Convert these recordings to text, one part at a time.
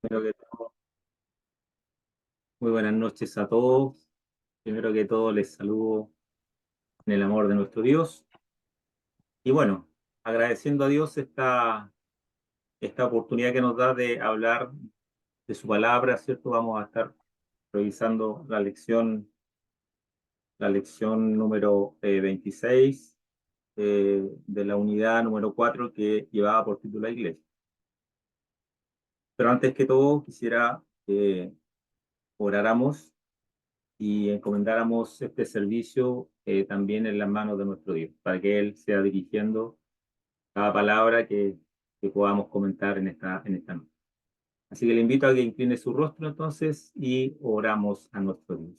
Primero que todo, muy buenas noches a todos. Primero que todo, les saludo en el amor de nuestro Dios. Y bueno, agradeciendo a Dios esta oportunidad que nos da de hablar de su palabra, ¿cierto? Vamos a estar revisando la lección número 26 de la unidad número 4 que llevaba por título La Iglesia. Pero antes que todo, quisiera que oráramos y encomendáramos este servicio también en las manos de nuestro Dios, para que Él sea dirigiendo cada palabra que podamos comentar en esta noche. Así que le invito a que incline su rostro entonces y oramos a nuestro Dios.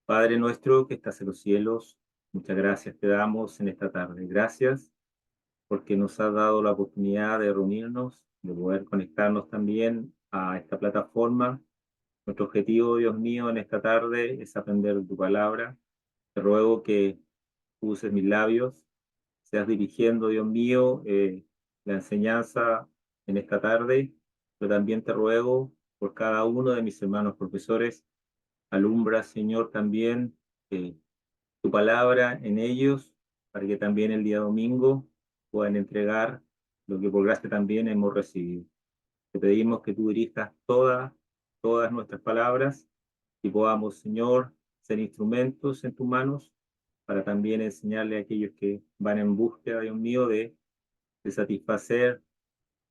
Padre nuestro que estás en los cielos, muchas gracias te damos en esta tarde. Gracias porque nos has dado la oportunidad de reunirnos, de poder conectarnos también a esta plataforma. Nuestro objetivo, Dios mío, en esta tarde es aprender tu palabra. Te ruego que uses mis labios, seas dirigiendo, Dios mío, la enseñanza en esta tarde, pero también te ruego por cada uno de mis hermanos profesores, alumbra, Señor, también eh, tu palabra en ellos, para que también el día domingo puedan entregar lo que por gracia también hemos recibido. Te pedimos que tú dirijas todas nuestras palabras y podamos, Señor, ser instrumentos en tus manos para también enseñarle a aquellos que van en búsqueda, Dios mío, de satisfacer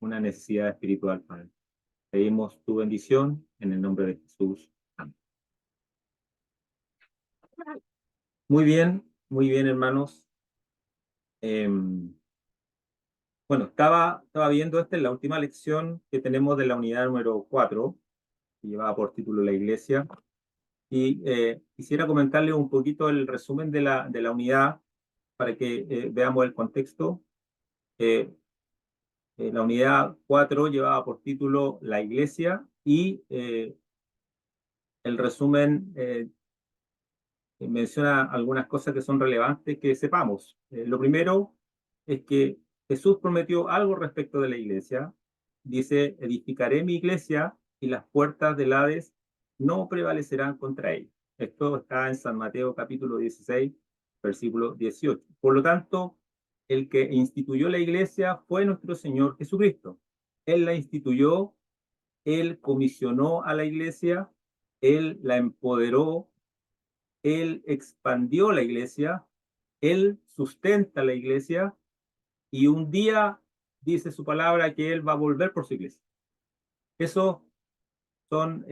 una necesidad espiritual, Padre. Pedimos tu bendición en el nombre de Jesús. Amén. Muy bien, hermanos. Bueno, estaba viendo esta es la última lección que tenemos de la unidad número 4, que llevaba por título La Iglesia. Y quisiera comentarles un poquito el resumen de la unidad para que veamos el contexto. Eh, la unidad 4 llevaba por título La Iglesia y el resumen menciona algunas cosas que son relevantes que sepamos. Lo primero es que Jesús prometió algo respecto de la iglesia. Dice, edificaré mi iglesia y las puertas del Hades no prevalecerán contra ella. Esto está en San Mateo capítulo 16, versículo 18. Por lo tanto, el que instituyó la iglesia fue nuestro Señor Jesucristo. Él la instituyó, Él comisionó a la iglesia, Él la empoderó, Él expandió la iglesia, Él sustenta la iglesia y un día dice su palabra que Él va a volver por su iglesia. Eso son,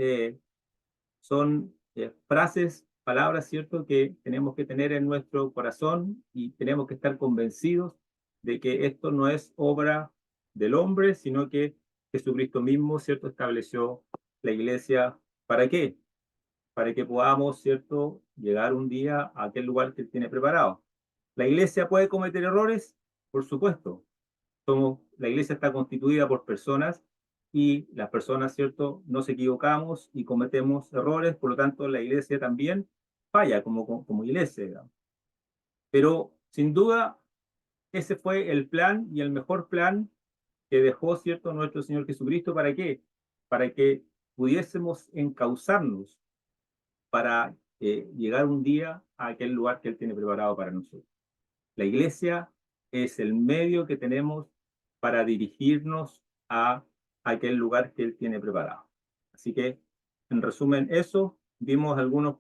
frases, palabras, ¿cierto?, que tenemos que tener en nuestro corazón y tenemos que estar convencidos de que esto no es obra del hombre, sino que Jesucristo mismo, ¿cierto?, estableció la iglesia. ¿Para qué? Para que podamos, ¿cierto?, llegar un día a aquel lugar que Él tiene preparado. ¿La iglesia puede cometer errores? Por supuesto. La iglesia está constituida por personas y las personas, ¿cierto?, nos equivocamos y cometemos errores, por lo tanto la iglesia también falla como iglesia, digamos. Pero sin duda ese fue el plan y el mejor plan que dejó, ¿cierto?, nuestro Señor Jesucristo. ¿Para qué? Para que pudiésemos encauzarnos para llegar un día a aquel lugar que Él tiene preparado para nosotros. La iglesia es el medio que tenemos para dirigirnos a aquel lugar que Él tiene preparado. Así que, en resumen, eso, vimos algunos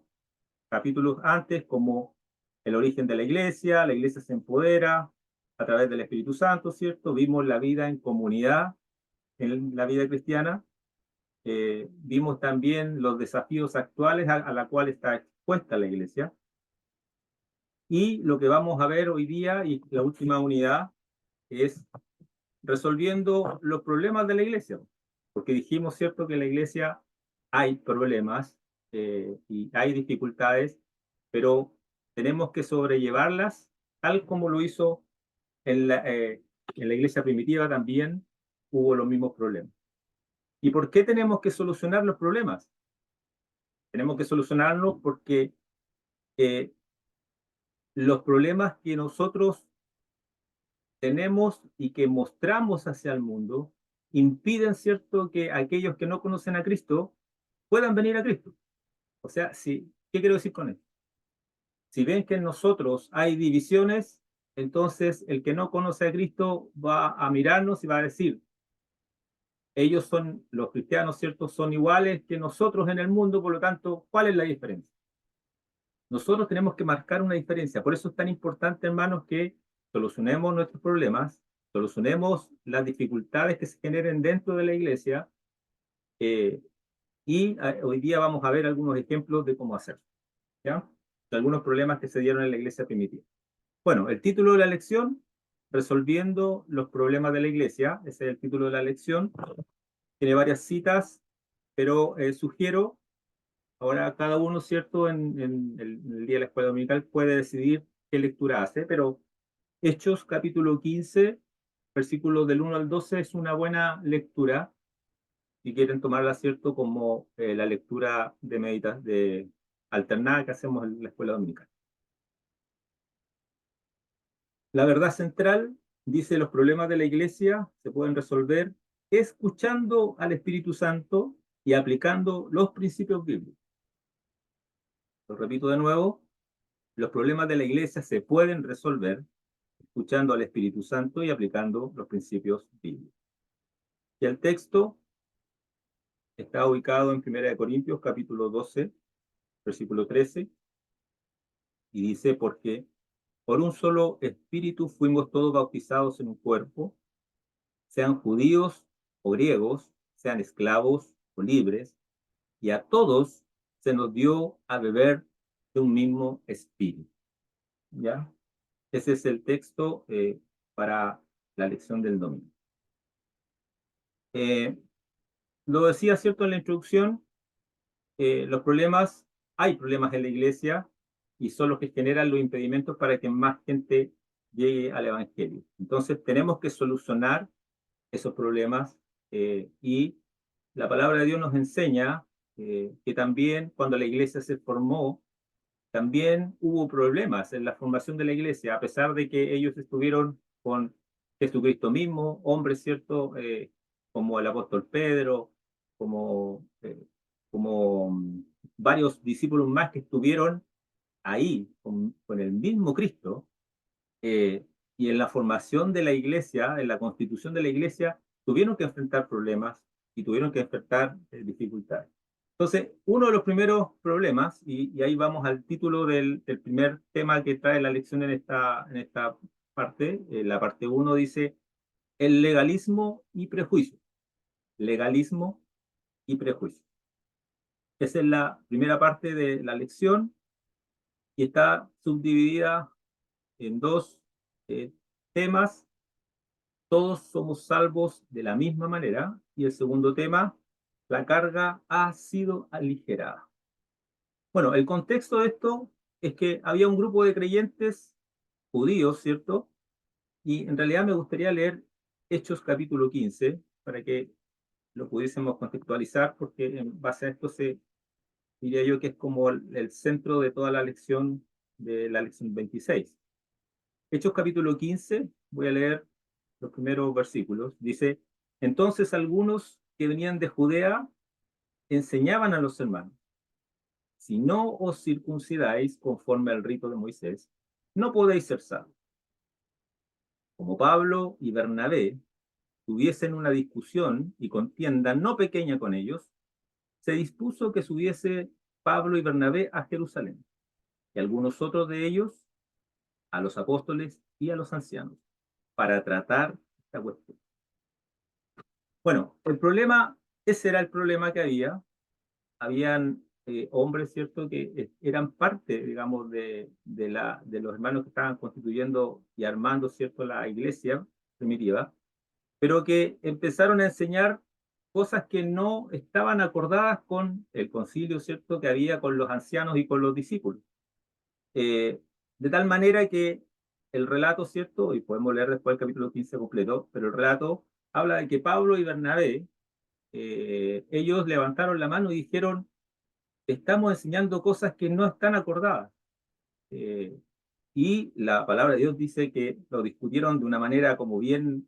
capítulos antes como el origen de la iglesia se empodera a través del Espíritu Santo, ¿cierto? Vimos la vida en comunidad en la vida cristiana. Vimos también los desafíos actuales a la cual está expuesta la iglesia. Y lo que vamos a ver hoy día y la última unidad es resolviendo los problemas de la iglesia. Porque dijimos, ¿cierto?, que en la iglesia hay problemas y hay dificultades, pero tenemos que sobrellevarlas tal como lo hizo en la iglesia primitiva también hubo los mismos problemas. ¿Y por qué tenemos que solucionar los problemas? Tenemos que solucionarlos porque eh, los problemas que nosotros tenemos y que mostramos hacia el mundo impiden, ¿cierto?, que aquellos que no conocen a Cristo puedan venir a Cristo. O sea, sí, ¿qué quiero decir con esto? Si ven que en nosotros hay divisiones, entonces el que no conoce a Cristo va a mirarnos y va a decir, ellos son, los cristianos, ¿cierto?, son iguales que nosotros en el mundo, por lo tanto, ¿cuál es la diferencia? Nosotros tenemos que marcar una diferencia. Por eso es tan importante, hermanos, que solucionemos nuestros problemas, solucionemos las dificultades que se generen dentro de la iglesia, eh, y hoy día vamos a ver algunos ejemplos de cómo hacerlo, ¿ya? De algunos problemas que se dieron en la iglesia primitiva. Bueno, el título de la lección, Resolviendo los problemas de la iglesia, ese es el título de la lección. Tiene varias citas, pero sugiero, ahora cada uno, ¿cierto?, en el día de la escuela dominical puede decidir qué lectura hace, pero Hechos capítulo 15, versículos del 1 al 12 es una buena lectura, si quieren tomarla, ¿cierto?, como la lectura de meditas de alternada que hacemos en la escuela dominical. La verdad central dice: los problemas de la iglesia se pueden resolver escuchando al Espíritu Santo y aplicando los principios bíblicos. Lo repito de nuevo: los problemas de la iglesia se pueden resolver escuchando al Espíritu Santo y aplicando los principios bíblicos. Y el texto está ubicado en 1 Corintios capítulo 12, versículo 13, y dice: porque por un solo espíritu fuimos todos bautizados en un cuerpo, sean judíos o griegos, sean esclavos o libres, y a todos se nos dio a beber de un mismo espíritu. ¿Ya? Ese es el texto para la lección del domingo. Eh, lo decía, ¿cierto?, en la introducción, hay problemas en la iglesia y son los que generan los impedimentos para que más gente llegue al Evangelio. Entonces tenemos que solucionar esos problemas, y la palabra de Dios nos enseña que también cuando la iglesia se formó, también hubo problemas en la formación de la iglesia, a pesar de que ellos estuvieron con Jesucristo mismo, hombres, ¿cierto? Como el apóstol Pedro, como, varios discípulos más que estuvieron ahí con el mismo Cristo, eh, y en la formación de la iglesia, en la constitución de la iglesia, tuvieron que enfrentar problemas y tuvieron que enfrentar dificultades. Entonces, uno de los primeros problemas, y ahí vamos al título del primer tema que trae la lección en esta parte, la parte 1 dice, el legalismo y prejuicio. Legalismo y prejuicio. Esa es la primera parte de la lección y está subdividida en dos temas. Todos somos salvos de la misma manera. Y el segundo tema, la carga ha sido aligerada. Bueno, el contexto de esto es que había un grupo de creyentes judíos, ¿cierto? Y en realidad me gustaría leer Hechos capítulo 15 para que lo pudiésemos contextualizar, porque en base a esto diría yo que es como el centro de toda la lección de la lección 26. Hechos capítulo 15, voy a leer los primeros versículos. Dice: entonces algunos que venían de Judea enseñaban a los hermanos: si no os circuncidáis conforme al rito de Moisés, no podéis ser salvos. Como Pablo y Bernabé tuviesen una discusión y contienda no pequeña con ellos, se dispuso que subiese Pablo y Bernabé a Jerusalén, y algunos otros de ellos a los apóstoles y a los ancianos, para tratar esta cuestión. Bueno, ese era el problema que habían hombres, ¿cierto?, que eran parte, digamos, de los hermanos que estaban constituyendo y armando, ¿cierto?, la iglesia primitiva, pero que empezaron a enseñar cosas que no estaban acordadas con el concilio, ¿cierto?, que había con los ancianos y con los discípulos. De tal manera que el relato, ¿cierto?, y podemos leer después el capítulo 15 completo, pero el relato habla de que Pablo y Bernabé, ellos levantaron la mano y dijeron: estamos enseñando cosas que no están acordadas. Eh, y la palabra de Dios dice que lo discutieron de una manera como bien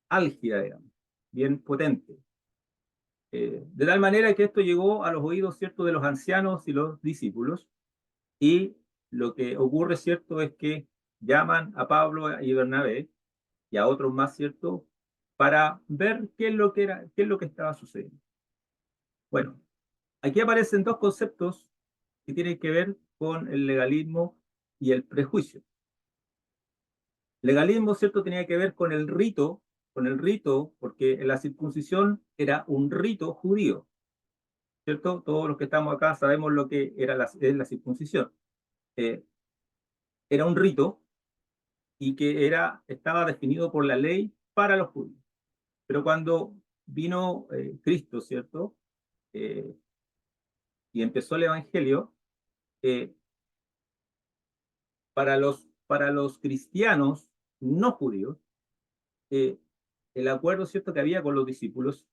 álgida, digamos. bien potente. De tal manera que esto llegó a los oídos, ¿cierto?, de los ancianos y los discípulos, y lo que ocurre, ¿cierto?, es que llaman a Pablo y Bernabé y a otros más, ¿cierto?, para ver qué es lo que era, qué es lo que estaba sucediendo. Bueno, aquí aparecen dos conceptos que tienen que ver con el legalismo y el prejuicio. Legalismo, ¿cierto?, tenía que ver con el rito, porque la circuncisión era un rito judío, ¿cierto? Todos los que estamos acá sabemos lo que era es la circuncisión. Eh, Era un rito y que estaba definido por la ley para los judíos. Pero cuando vino Cristo, ¿cierto? Eh, y empezó el Evangelio, eh, para los cristianos no judíos, eh, el acuerdo, ¿cierto?, que había con los discípulos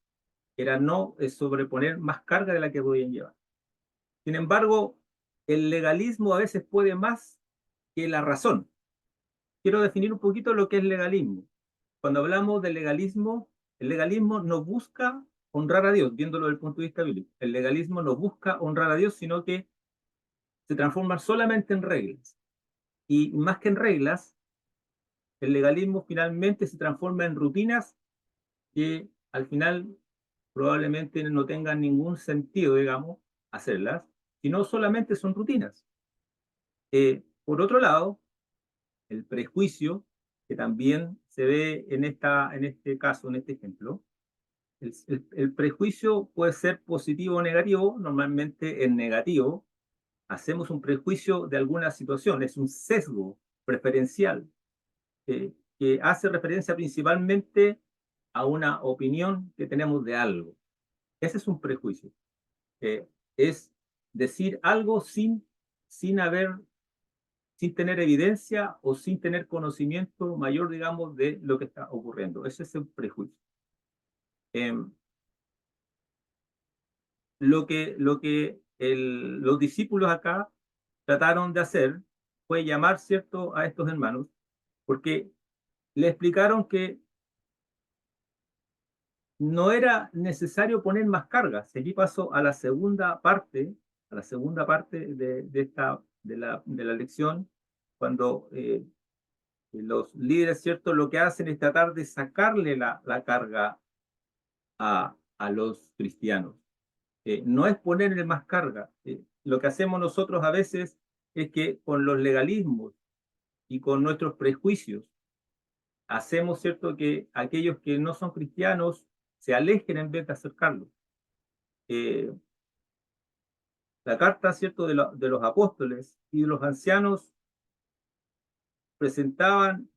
era no sobreponer más carga de la que podían llevar. Sin embargo, el legalismo a veces puede más que la razón. Quiero definir un poquito lo que es legalismo. Cuando hablamos de legalismo, el legalismo no busca honrar a Dios, viéndolo desde el punto de vista bíblico. El legalismo no busca honrar a Dios, sino que se transforma solamente en reglas. Y más que en reglas, el legalismo finalmente se transforma en rutinas que al final probablemente no tengan ningún sentido, digamos, hacerlas, sino solamente son rutinas. Por otro lado, el prejuicio, que también se ve en este caso, en este ejemplo, el prejuicio puede ser positivo o negativo, normalmente en negativo. Hacemos un prejuicio de alguna situación, es un sesgo preferencial que hace referencia principalmente a una opinión que tenemos de algo. Ese es un prejuicio. Es decir algo sin haber, sin tener evidencia o sin tener conocimiento mayor, digamos, de lo que está ocurriendo. Ese es el prejuicio. Eh, lo que los discípulos acá trataron de hacer fue llamar, ¿cierto?, a estos hermanos, porque le explicaron que no era necesario poner más cargas. Aquí paso a la segunda parte de la lección, cuando los líderes, ¿cierto?, lo que hacen es tratar de sacarle la carga a los cristianos. No es ponerle más carga. Lo que hacemos nosotros a veces es que con los legalismos y con nuestros prejuicios hacemos, ¿cierto?, que aquellos que no son cristianos se alejen en vez de acercarlos. Eh, la carta, ¿cierto?, de los apóstoles y de los ancianos presentaban,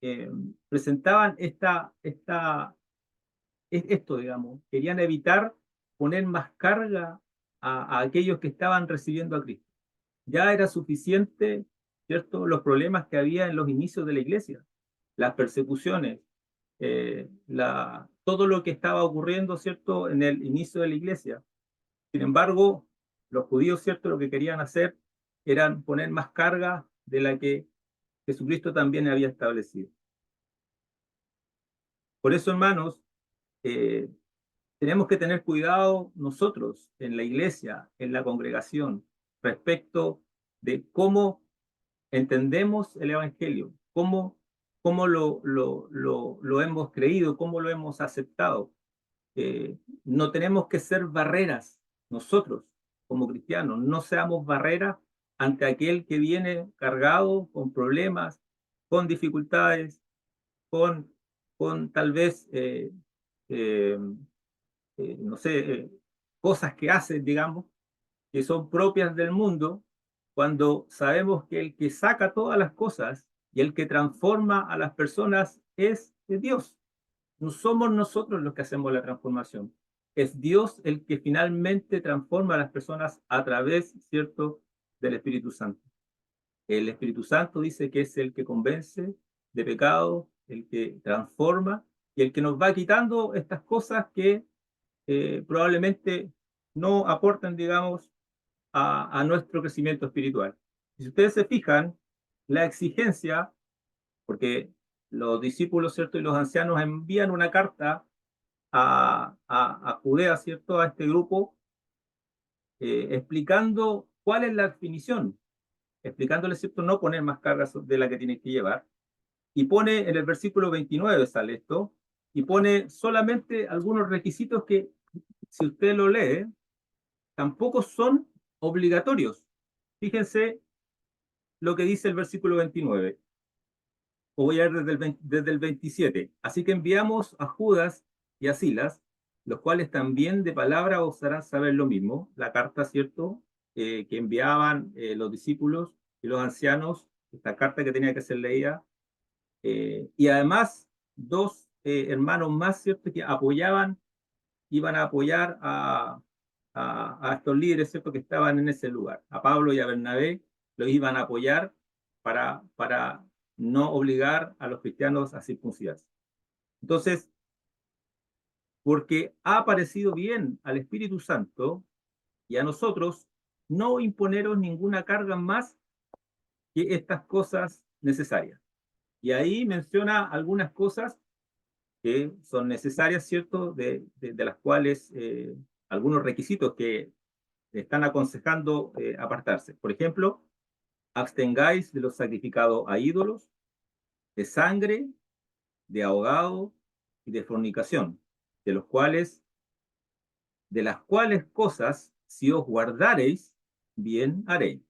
eh, presentaban esto, digamos, querían evitar poner más carga a aquellos que estaban recibiendo a Cristo. Ya era suficiente, ¿cierto?, los problemas que había en los inicios de la iglesia, las persecuciones, todo lo que estaba ocurriendo, ¿cierto?, en el inicio de la iglesia. Sin embargo, los judíos, ¿cierto?, lo que querían hacer eran poner más carga de la que Jesucristo también había establecido. Por eso, hermanos, eh, tenemos que tener cuidado nosotros en la iglesia, en la congregación, respecto de cómo entendemos el Evangelio, cómo lo hemos creído, cómo lo hemos aceptado. No tenemos que ser barreras nosotros como cristianos, no seamos barreras ante aquel que viene cargado con problemas, con dificultades, con, con tal vez, eh, no sé, cosas que hacen, digamos, que son propias del mundo, cuando sabemos que el que saca todas las cosas y el que transforma a las personas es Dios. No somos nosotros los que hacemos la transformación. Es Dios el que finalmente transforma a las personas a través, ¿cierto?, del Espíritu Santo. El Espíritu Santo dice que es el que convence de pecado, el que transforma y el que nos va quitando estas cosas que probablemente no aportan, digamos, a nuestro crecimiento espiritual. Y si ustedes se fijan, la exigencia, porque los discípulos, ¿cierto? Y los ancianos envían una carta a Judea, ¿cierto? A este grupo, explicando cuál es la definición, explicándole, ¿cierto? No poner más cargas de la que tienen que llevar. Y pone en el versículo 29, sale esto, y pone solamente algunos requisitos que, si usted lo lee, tampoco son obligatorios. Fíjense lo que dice el versículo 29. O voy a ver desde el 27. Así que enviamos a Judas y a Silas, los cuales también de palabra os harán saber lo mismo. La carta, ¿cierto? Que enviaban los discípulos y los ancianos, esta carta que tenía que ser leída. Y además, dos hermanos más, ¿cierto? Que apoyaban, iban a apoyar a estos líderes, ¿cierto? Que estaban en ese lugar. A Pablo y a Bernabé los iban a apoyar para no obligar a los cristianos a circuncidarse. Entonces, porque ha parecido bien al Espíritu Santo y a nosotros no imponeros ninguna carga más que estas cosas necesarias. Y ahí menciona algunas cosas que son necesarias, ¿cierto? De las cuales algunos requisitos que están aconsejando apartarse. Por ejemplo, abstengáis de los sacrificados a ídolos, de sangre, de ahogado y de fornicación, de los cuales, de las cuales cosas, si os guardareis, bien haréis.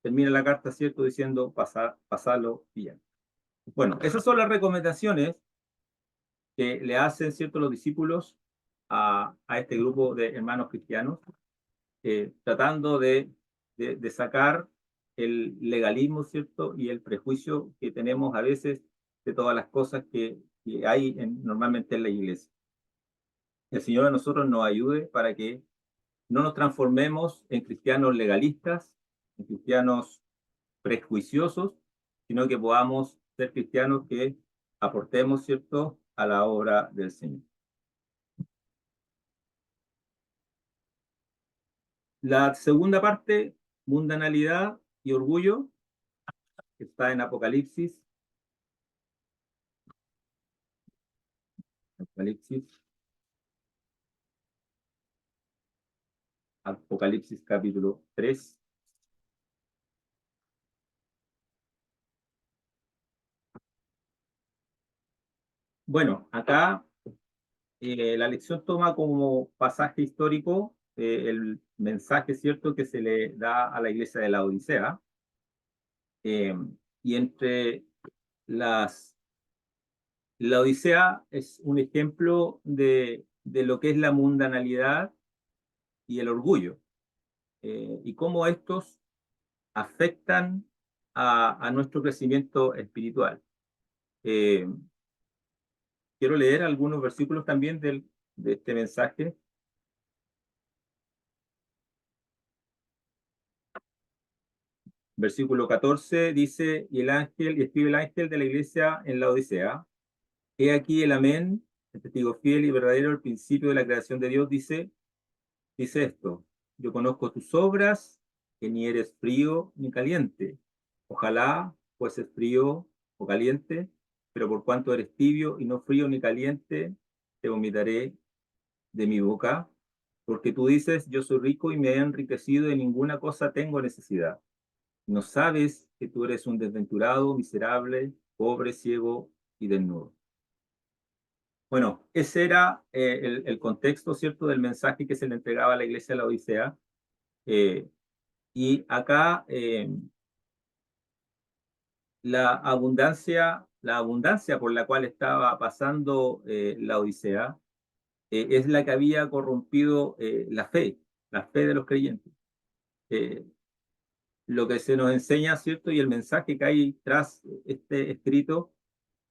Termina la carta, ¿cierto? Diciendo, pasalo bien. Bueno, esas son las recomendaciones que le hacen, ¿cierto?, los discípulos a este grupo de hermanos cristianos, tratando de sacar el legalismo, ¿cierto?, y el prejuicio que tenemos a veces de todas las cosas que hay normalmente en la iglesia. El Señor a nosotros nos ayude para que no nos transformemos en cristianos legalistas, en cristianos prejuiciosos, sino que podamos ser cristianos que aportemos, ¿cierto?, a la obra del Señor. La segunda parte, mundanalidad y orgullo, que está en Apocalipsis. Apocalipsis, Apocalipsis capítulo 3. Bueno, acá la lección toma como pasaje histórico el mensaje, ¿cierto?, que se le da a la iglesia de la Odisea. Y entre las... La Odisea es un ejemplo de lo que es la mundanalidad y el orgullo, y cómo estos afectan a nuestro crecimiento espiritual. Eh, Quiero leer algunos versículos también de este mensaje. Versículo 14 dice, y escribe el ángel de la iglesia en la Odisea, he aquí el amén, el testigo fiel y verdadero, el principio de la creación de Dios, dice esto, yo conozco tus obras, que ni eres frío ni caliente. Ojalá fueses frío o caliente, pero por cuanto eres tibio y no frío ni caliente, te vomitaré de mi boca, porque tú dices, yo soy rico y me he enriquecido, y de ninguna cosa tengo necesidad. No sabes que tú eres un desventurado, miserable, pobre, ciego y desnudo. Bueno, ese era el contexto, ¿cierto?, del mensaje que se le entregaba a la iglesia de la Odisea. Eh, y acá la abundancia por la cual estaba pasando la Odisea es la que había corrompido la fe de los creyentes. Eh, lo que se nos enseña, ¿cierto? Y el mensaje que hay tras este escrito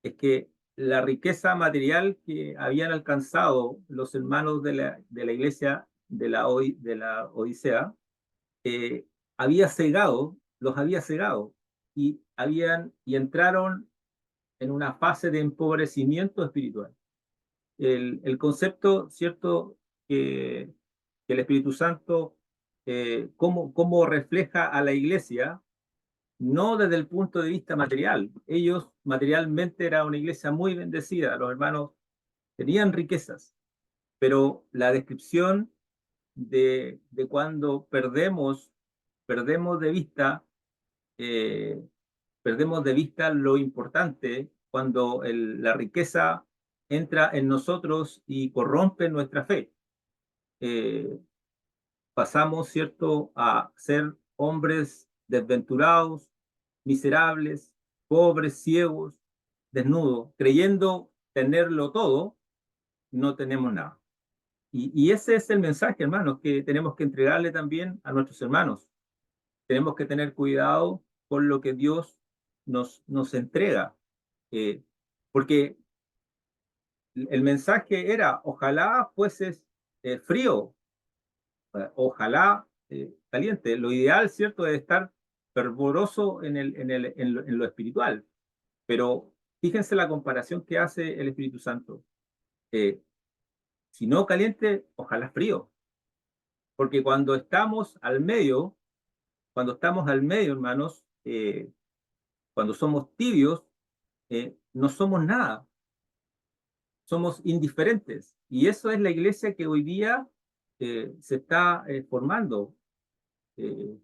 es que la riqueza material que habían alcanzado los hermanos de la iglesia de la Odisea eh, los había cegado y entraron en una fase de empobrecimiento espiritual. El concepto, ¿cierto?, que el Espíritu Santo, cómo refleja a la iglesia, no desde el punto de vista material. Ellos materialmente era una iglesia muy bendecida, los hermanos tenían riquezas, pero la descripción de cuando perdemos de vista, eh, perdemos de vista lo importante, cuando la riqueza entra en nosotros y corrompe nuestra fe. Eh, Pasamos, ¿cierto?, a ser hombres desventurados, miserables, pobres, ciegos, desnudos, creyendo tenerlo todo, no tenemos nada. Y ese es el mensaje, hermanos, que tenemos que entregarle también a nuestros hermanos. Tenemos que tener cuidado con lo que Dios nos entrega, eh, porque el mensaje era, ojalá fueses frío, ojalá caliente. Lo ideal, ¿cierto?, es estar fervoroso en lo espiritual. Pero fíjense la comparación que hace el Espíritu Santo. Eh, si no caliente, ojalá frío. Porque cuando estamos al medio, hermanos, cuando somos tibios, no somos nada, somos indiferentes. Y eso es la iglesia que hoy día se está formando. Eh,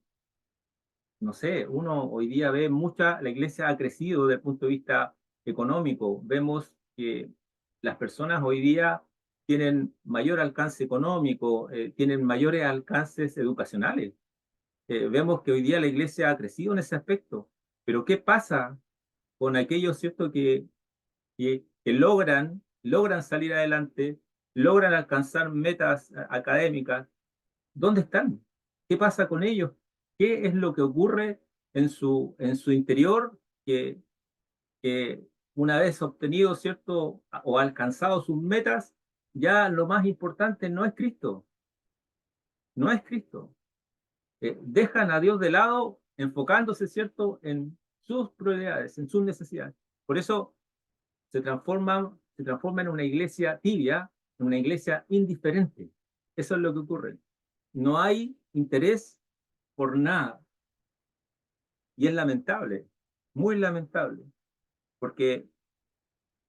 no sé, uno hoy día ve la iglesia ha crecido desde el punto de vista económico. Vemos que las personas hoy día tienen mayor alcance económico, tienen mayores alcances educacionales. Vemos que hoy día la iglesia ha crecido en ese aspecto. Pero ¿qué pasa con aquellos, cierto, que logran salir adelante, logran alcanzar metas académicas? ¿Dónde están? ¿Qué pasa con ellos? ¿Qué es lo que ocurre en su interior que una vez obtenido, ¿cierto? O alcanzado sus metas, ya lo más importante no es Cristo, no es Cristo. Dejan a Dios de lado enfocándose, ¿cierto?, en sus prioridades, en sus necesidades. Por eso se transforma en una iglesia tibia, en una iglesia indiferente. Eso es lo que ocurre. No hay interés por nada. Y es lamentable, muy lamentable, porque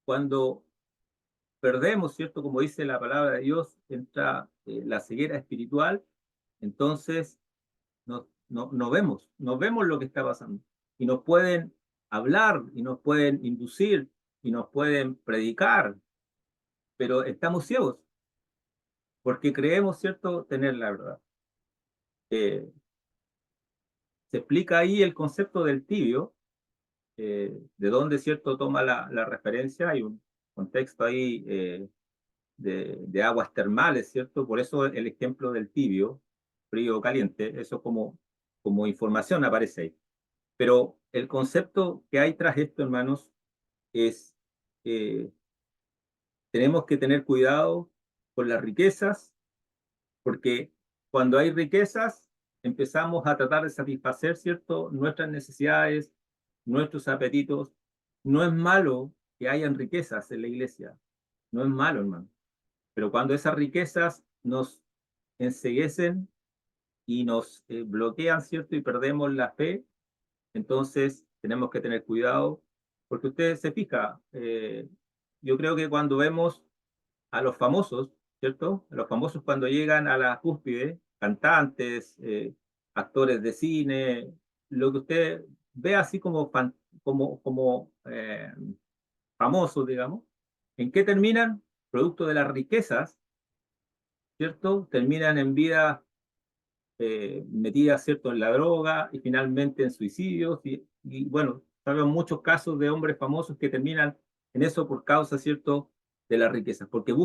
cuando perdemos, ¿cierto? Como dice la palabra de Dios, entra la ceguera espiritual, entonces no vemos lo que está pasando. Y nos pueden hablar, y nos pueden inducir, y nos pueden predicar, pero estamos ciegos, porque creemos, ¿cierto?, tener la verdad. Eh, Se explica ahí el concepto del tibio, de dónde, ¿cierto?, toma la referencia. Hay un contexto ahí de aguas termales, ¿cierto? Por eso el ejemplo del tibio, frío o caliente, eso como información aparece ahí. Pero el concepto que hay tras esto, hermanos, es eh, tenemos que tener cuidado con las riquezas, porque cuando hay riquezas empezamos a tratar de satisfacer, ¿cierto?, nuestras necesidades, nuestros apetitos. No es malo que hayan riquezas en la iglesia, no es malo, hermano. Pero cuando esas riquezas nos enceguecen y nos bloquean, ¿cierto? Y perdemos la fe, entonces tenemos que tener cuidado, porque usted se fija, yo creo que cuando vemos a los famosos, ¿cierto? A los famosos cuando llegan a la cúspide, cantantes, actores de cine, lo que usted ve así como famosos, digamos, ¿en qué terminan? Producto de las riquezas, ¿cierto? Terminan en vidas metidas, ¿cierto?, en la droga y finalmente en suicidios. Y bueno, sabemos muchos casos de hombres famosos que terminan en eso por causa, ¿cierto?, de las riquezas, porque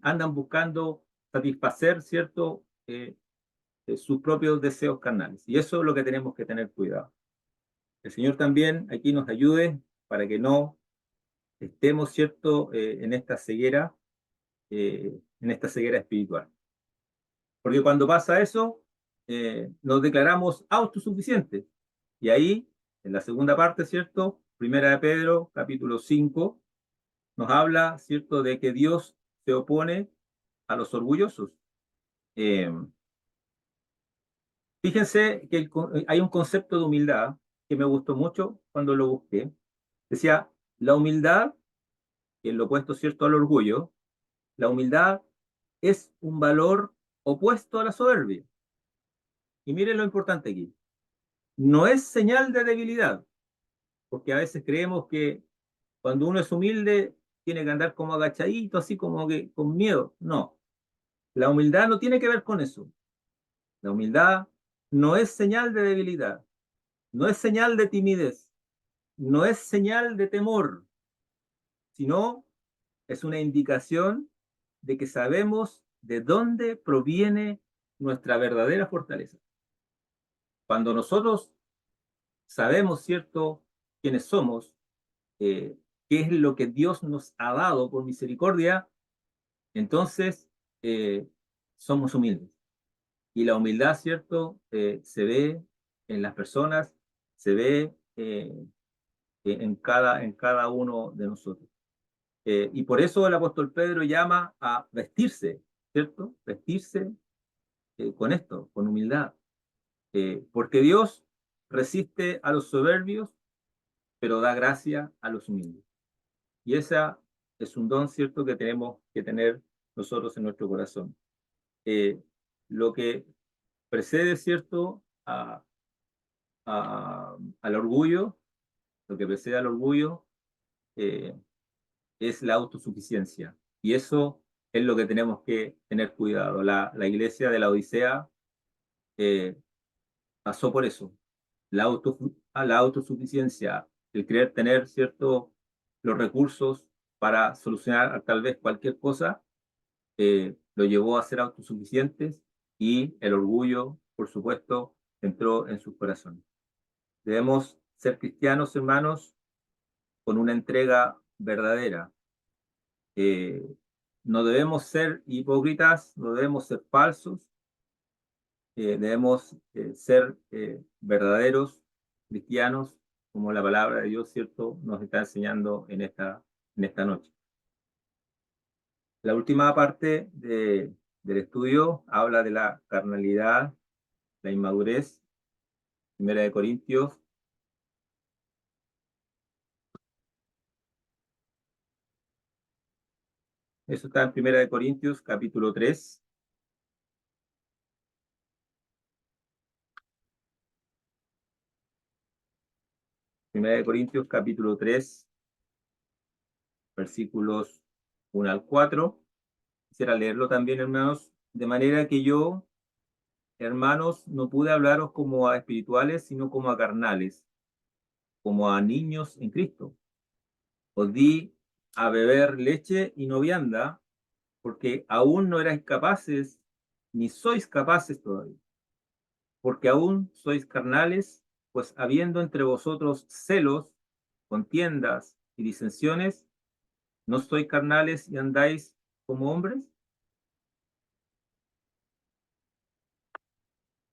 andan buscando satisfacer, ¿cierto?, sus propios deseos carnales. Y eso es lo que tenemos que tener cuidado. El Señor también aquí nos ayude para que no estemos, ¿cierto?, en esta ceguera espiritual. Porque cuando pasa eso, nos declaramos autosuficientes. Y ahí, en la segunda parte, ¿cierto? Primera de Pedro, capítulo 5, nos habla, ¿cierto?, de que Dios se opone a los orgullosos. Eh, Fíjense que hay un concepto de humildad que me gustó mucho cuando lo busqué. Decía, la humildad, que es lo opuesto, ¿cierto?, al orgullo, la humildad es un valor opuesto a la soberbia. Y miren lo importante aquí. No es señal de debilidad, porque a veces creemos que cuando uno es humilde tiene que andar como agachadito, así como que con miedo. No, la humildad no tiene que ver con eso. La humildad no es señal de debilidad, no es señal de timidez, no es señal de temor, sino es una indicación de que sabemos de dónde proviene nuestra verdadera fortaleza. Cuando nosotros sabemos, ¿cierto?, quiénes somos, qué es lo que Dios nos ha dado por misericordia, entonces somos humildes. Y la humildad, ¿cierto?, se ve en las personas, se ve en cada uno de nosotros. Y por eso el apóstol Pedro llama a vestirse, ¿cierto? Vestirse con esto, con humildad. Porque Dios resiste a los soberbios, pero da gracia a los humildes. Y esa es un don, ¿cierto?, que tenemos que tener nosotros en nuestro corazón. Lo que precede, ¿cierto?, al orgullo, lo que precede al orgullo eh, es la autosuficiencia. Y eso es lo que tenemos que tener cuidado. La iglesia de la Odisea eh, pasó por eso, la autosuficiencia, el querer tener, ¿cierto?, los recursos para solucionar tal vez cualquier cosa, lo llevó a ser autosuficientes y el orgullo, por supuesto, entró en sus corazones. Debemos ser cristianos, hermanos, con una entrega verdadera. Eh, no debemos ser hipócritas, no debemos ser falsos, debemos ser verdaderos cristianos, como la palabra de Dios, ¿cierto?, nos está enseñando en esta noche. La última parte del estudio habla de la carnalidad, la inmadurez, Primera de Corintios. Eso está en Primera de Corintios, capítulo 3. Primera de Corintios, capítulo 3, versículos 1 al 4. Quisiera leerlo también, hermanos, de manera que yo, hermanos, no pude hablaros como a espirituales, sino como a carnales, como a niños en Cristo. Os di a beber leche y no vianda, porque aún no erais capaces, ni sois capaces todavía, porque aún sois carnales, pues habiendo entre vosotros celos, contiendas y disensiones, ¿no sois carnales y andáis como hombres?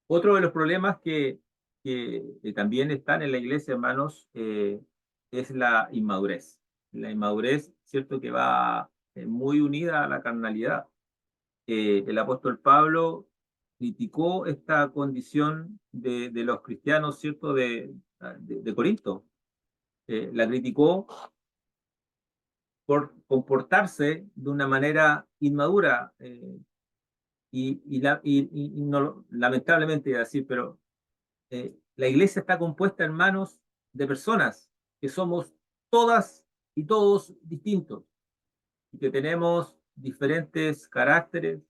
Otro de los problemas que también están en la iglesia, hermanos, es la inmadurez. La inmadurez, cierto, que va muy unida a la carnalidad. El apóstol Pablo criticó esta condición de los cristianos, ¿cierto?, de Corinto. La criticó por comportarse de una manera inmadura. Y no, lamentablemente así, pero la iglesia está compuesta, hermanos, de personas que somos todas y todos distintos, y que tenemos diferentes caracteres,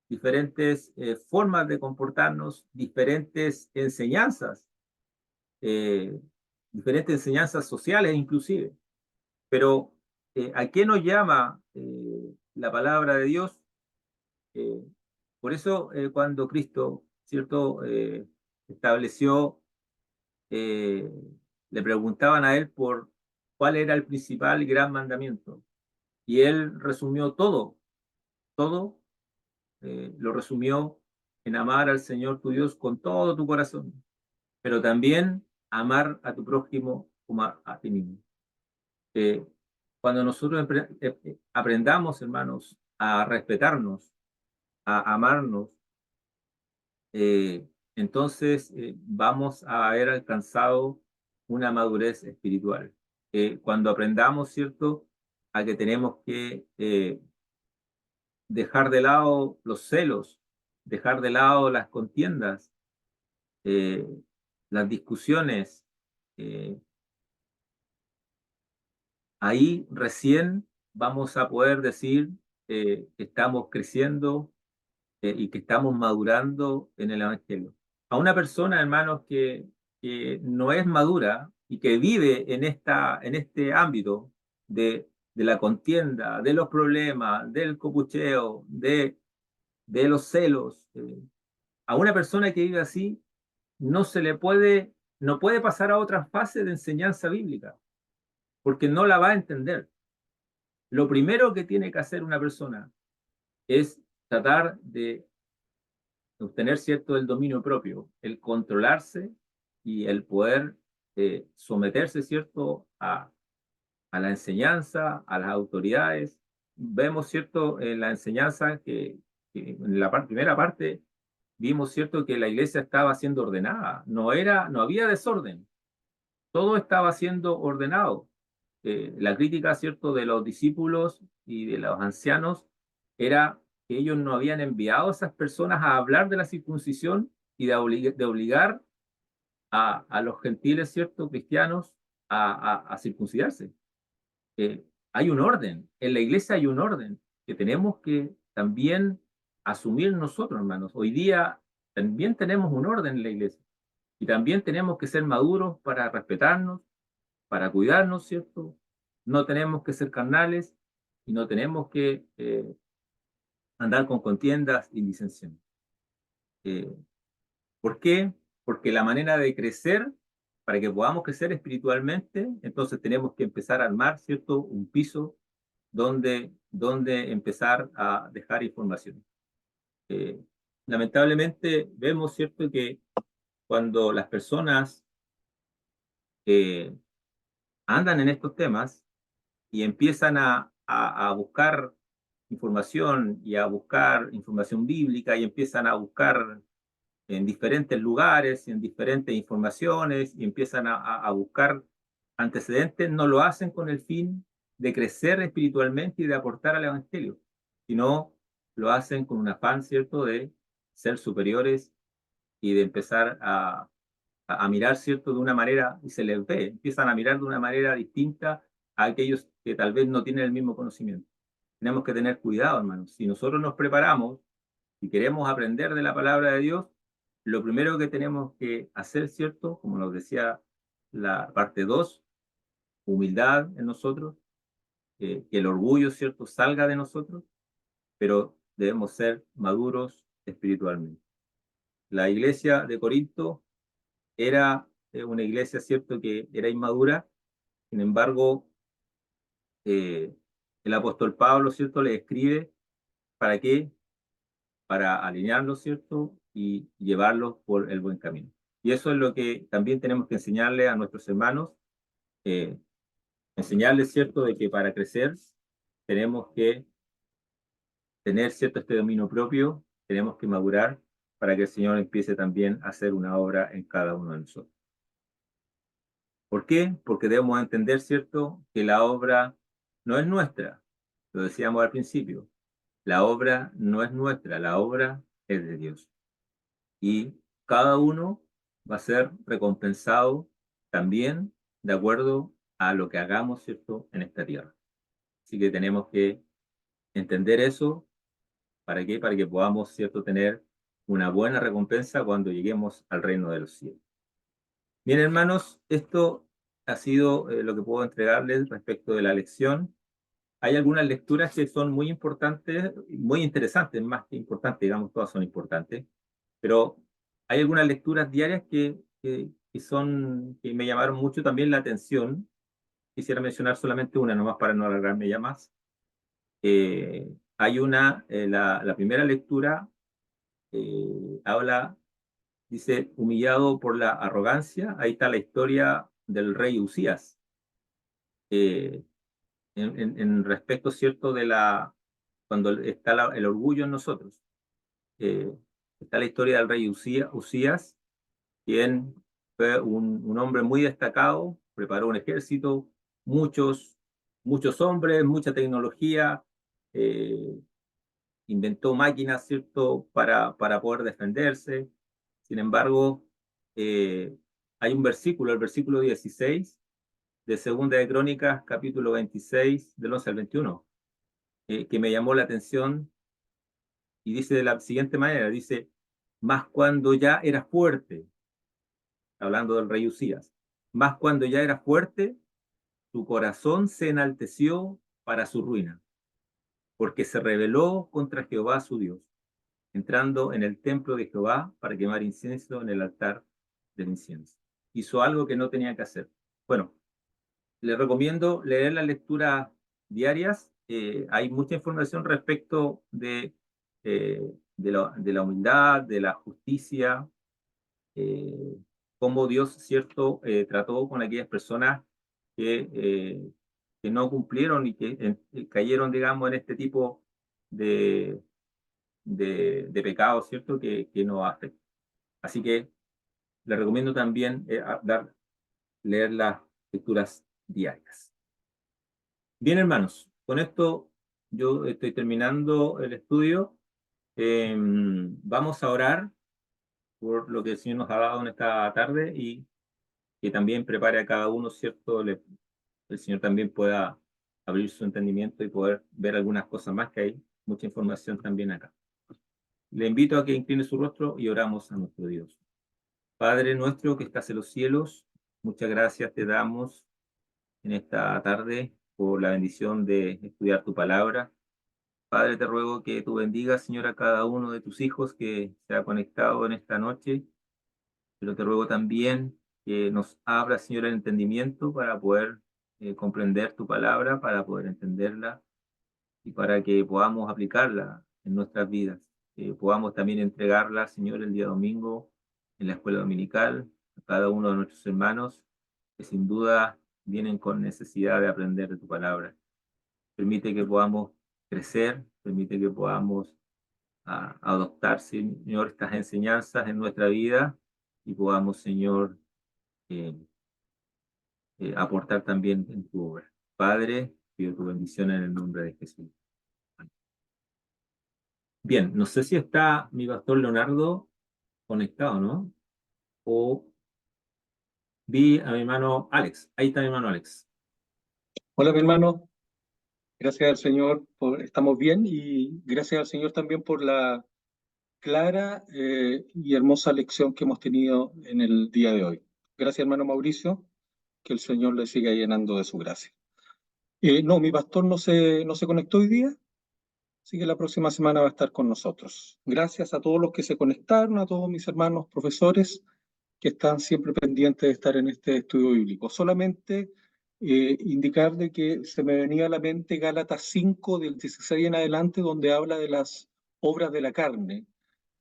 diferentes formas de comportarnos, eh, diferentes enseñanzas sociales inclusive. Pero ¿a qué nos llama la palabra de Dios? Eh, por eso cuando Cristo, ¿cierto?, estableció, eh, le preguntaban a él por cuál era el principal y gran mandamiento. Y él resumió todo lo resumió en amar al Señor tu Dios con todo tu corazón, pero también amar a tu prójimo como a ti mismo. Eh, Cuando nosotros aprendamos, hermanos, a respetarnos, a amarnos, entonces vamos a haber alcanzado una madurez espiritual. Cuando aprendamos, ¿cierto?, a que tenemos que dejar de lado los celos, dejar de lado las contiendas, eh, las discusiones, eh, ahí recién vamos a poder decir que estamos creciendo y que estamos madurando en el Evangelio. A una persona, hermanos, que no es madura y que vive en este ámbito de la contienda, de los problemas, del copucheo, de los celos, a una persona que vive así, no se le puede, no puede pasar a otra fase de enseñanza bíblica, porque no la va a entender. Lo primero que tiene que hacer una persona es tratar de obtener cierto el dominio propio, el controlarse y el poder someterse cierto a la enseñanza, a las autoridades. Vemos cierto en la enseñanza que en la primera parte vimos cierto que la iglesia estaba siendo ordenada, no había desorden, todo estaba siendo ordenado. La crítica, ¿cierto?, de los discípulos y de los ancianos era que ellos no habían enviado a esas personas a hablar de la circuncisión y de obligar a los gentiles, ¿cierto?, cristianos a circuncidarse. Eh, Hay un orden, en la iglesia hay un orden que tenemos que también asumir nosotros, hermanos. Hoy día también tenemos un orden en la iglesia y también tenemos que ser maduros para respetarnos, para cuidarnos, ¿cierto? No tenemos que ser carnales y no tenemos que andar con contiendas y disensiones. Eh, ¿Por qué? Porque la manera de crecer, para que podamos crecer espiritualmente, entonces tenemos que empezar a armar, ¿cierto?, un piso donde empezar a dejar información. Eh, Lamentablemente vemos, ¿cierto?, que cuando las personas eh, andan en estos temas, y empiezan a buscar información y a buscar información bíblica y empiezan a buscar en diferentes lugares y en diferentes informaciones y empiezan a buscar antecedentes, no lo hacen con el fin de crecer espiritualmente y de aportar al Evangelio, sino lo hacen con un afán, ¿cierto?, de ser superiores y de empezar a mirar, ¿cierto?, de una manera, y se les ve, empiezan a mirar de una manera distinta a aquellos que tal vez no tienen el mismo conocimiento. Tenemos que tener cuidado, hermanos. Si nosotros nos preparamos y queremos aprender de la palabra de Dios, lo primero que tenemos que hacer, ¿cierto?, como nos decía la parte 2, humildad en nosotros, que el orgullo, ¿cierto?, salga de nosotros, pero debemos ser maduros espiritualmente. La iglesia de Corinto era una iglesia, ¿cierto?, que era inmadura. Sin embargo, eh, el apóstol Pablo, ¿cierto?, le escribe, ¿para qué? Para alinearlos, ¿cierto?, y llevarlos por el buen camino. Y eso es lo que también tenemos que enseñarle a nuestros hermanos, eh, enseñarles, ¿cierto?, de que para crecer tenemos que tener, ¿cierto?, este dominio propio, tenemos que madurar para que el Señor empiece también a hacer una obra en cada uno de nosotros. ¿Por qué? Porque debemos entender, ¿cierto?, que la obra no es nuestra. Lo decíamos al principio. La obra no es nuestra, la obra es de Dios. Y cada uno va a ser recompensado también de acuerdo a lo que hagamos, ¿cierto?, en esta tierra. Así que tenemos que entender eso. ¿Para qué? Para que podamos, ¿cierto?, tener una buena recompensa cuando lleguemos al reino de los cielos. Bien, hermanos, esto ha sido lo que puedo entregarles respecto de la lección. Hay algunas lecturas que son muy importantes, muy interesantes, más que importantes, digamos, todas son importantes, pero hay algunas lecturas diarias que me llamaron mucho también la atención. Quisiera mencionar solamente una, nomás para no alargarme ya más. Hay la primera lectura habla, dice, humillado por la arrogancia. Ahí está la historia del rey Usías. Eh, en respecto, ¿cierto?, cuando está el orgullo en nosotros. Eh, Está la historia del rey Usías, quien Fue un hombre muy destacado, preparó un ejército, muchos hombres, mucha tecnología, inventó máquinas, ¿cierto?, para poder defenderse. Sin embargo, hay un versículo, el versículo 16 de Segunda de Crónicas, capítulo 26, del 11 al 21, que me llamó la atención y dice de la siguiente manera, dice, mas cuando ya era fuerte, hablando del rey Usías, mas cuando ya era fuerte, su corazón se enalteció para su ruina, porque se rebeló contra Jehová su Dios, entrando en el templo de Jehová para quemar incienso en el altar del incienso. Hizo algo que no tenía que hacer. Bueno, les recomiendo leer las lecturas diarias. Hay mucha información respecto de la humildad, de la justicia, eh, cómo Dios, cierto, trató con aquellas personas que, que no cumplieron y que cayeron, digamos, en este tipo de, de pecados, ¿cierto?, que nos afectan. Así que les recomiendo también leer las lecturas diarias. Bien, hermanos, con esto yo estoy terminando el estudio. Vamos a orar por lo que el Señor nos ha dado en esta tarde y que también prepare a cada uno, ¿cierto? El Señor también pueda abrir su entendimiento y poder ver algunas cosas más, que hay mucha información también acá. Le invito a que incline su rostro y oramos a nuestro Dios. Padre nuestro que estás en los cielos, muchas gracias te damos en esta tarde por la bendición de estudiar tu palabra. Padre, te ruego que tú bendigas, Señor, a cada uno de tus hijos que se ha conectado en esta noche, pero te ruego también que nos abra, Señor, el entendimiento para poder comprender tu palabra, para poder entenderla y para que podamos aplicarla en nuestras vidas. Que podamos también entregarla, Señor, el día domingo en la escuela dominical a cada uno de nuestros hermanos que sin duda vienen con necesidad de aprender de tu palabra. Permite que podamos crecer, permite que podamos adoptar, Señor, estas enseñanzas en nuestra vida y podamos, Señor, eh, aportar también en tu obra. Padre, pido tu bendición en el nombre de Jesús. Bien, no sé si está mi pastor Leonardo conectado, ¿no? O vi a mi hermano Alex. Ahí está mi hermano Alex. Hola, mi hermano. Gracias al Señor estamos bien y gracias al Señor también por la clara y hermosa lección que hemos tenido en el día de hoy. Gracias, hermano Mauricio, que el Señor le siga llenando de su gracia. No, mi pastor no se conectó hoy día, así que la próxima semana va a estar con nosotros. Gracias a todos los que se conectaron, a todos mis hermanos profesores que están siempre pendientes de estar en este estudio bíblico. Solamente indicar de que se me venía a la mente Gálatas 5 del 16 en adelante, donde habla de las obras de la carne,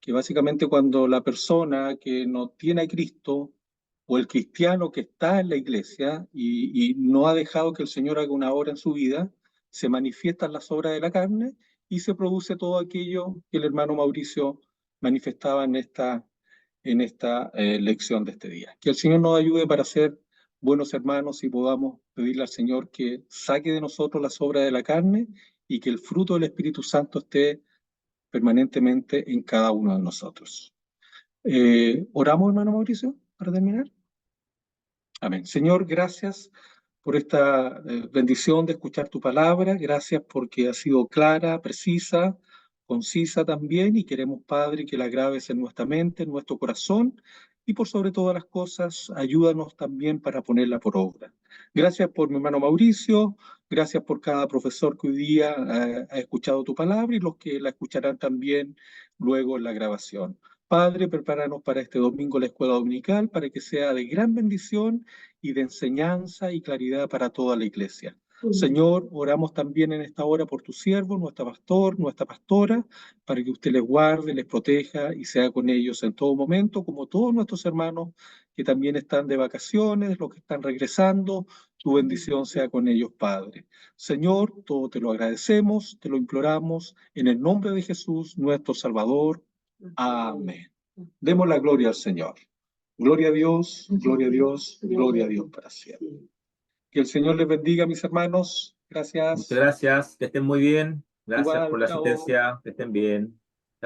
que básicamente cuando la persona que no tiene a Cristo o el cristiano que está en la iglesia y no ha dejado que el Señor haga una obra en su vida, se manifiestan las obras de la carne y se produce todo aquello que el hermano Mauricio manifestaba en esta lección de este día. Que el Señor nos ayude para ser buenos hermanos y podamos pedirle al Señor que saque de nosotros las obras de la carne y que el fruto del Espíritu Santo esté permanentemente en cada uno de nosotros. ¿Oramos, hermano Mauricio, para terminar? Amén. Señor, gracias por esta bendición de escuchar tu palabra. Gracias porque ha sido clara, precisa, concisa también, y queremos, Padre, que la graves en nuestra mente, en nuestro corazón, y por sobre todas las cosas, ayúdanos también para ponerla por obra. Gracias por mi hermano Mauricio, gracias por cada profesor que hoy día ha escuchado tu palabra y los que la escucharán también luego en la grabación. Padre, prepáranos para este domingo la escuela dominical, para que sea de gran bendición y de enseñanza y claridad para toda la iglesia. Señor, oramos también en esta hora por tu siervo, nuestro pastor, nuestra pastora, para que usted les guarde, les proteja y sea con ellos en todo momento, como todos nuestros hermanos que también están de vacaciones, los que están regresando, tu bendición sea con ellos, Padre. Señor, todo te lo agradecemos, te lo imploramos, en el nombre de Jesús, nuestro Salvador. Amén. Demos la gloria al Señor. Gloria a Dios, gloria a Dios, gloria a Dios para siempre. Que el Señor les bendiga, mis hermanos. Muchas Gracias. gracias, que estén muy bien. Gracias Igual, por la chao. asistencia, que estén bien.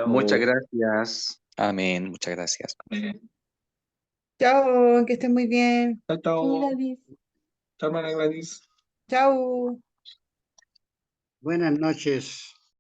Muchas Chao. gracias. Amén. Muchas gracias. Chao, que estén muy bien. Chao, chao. Chao, hermana Gladys. Chao. Buenas noches.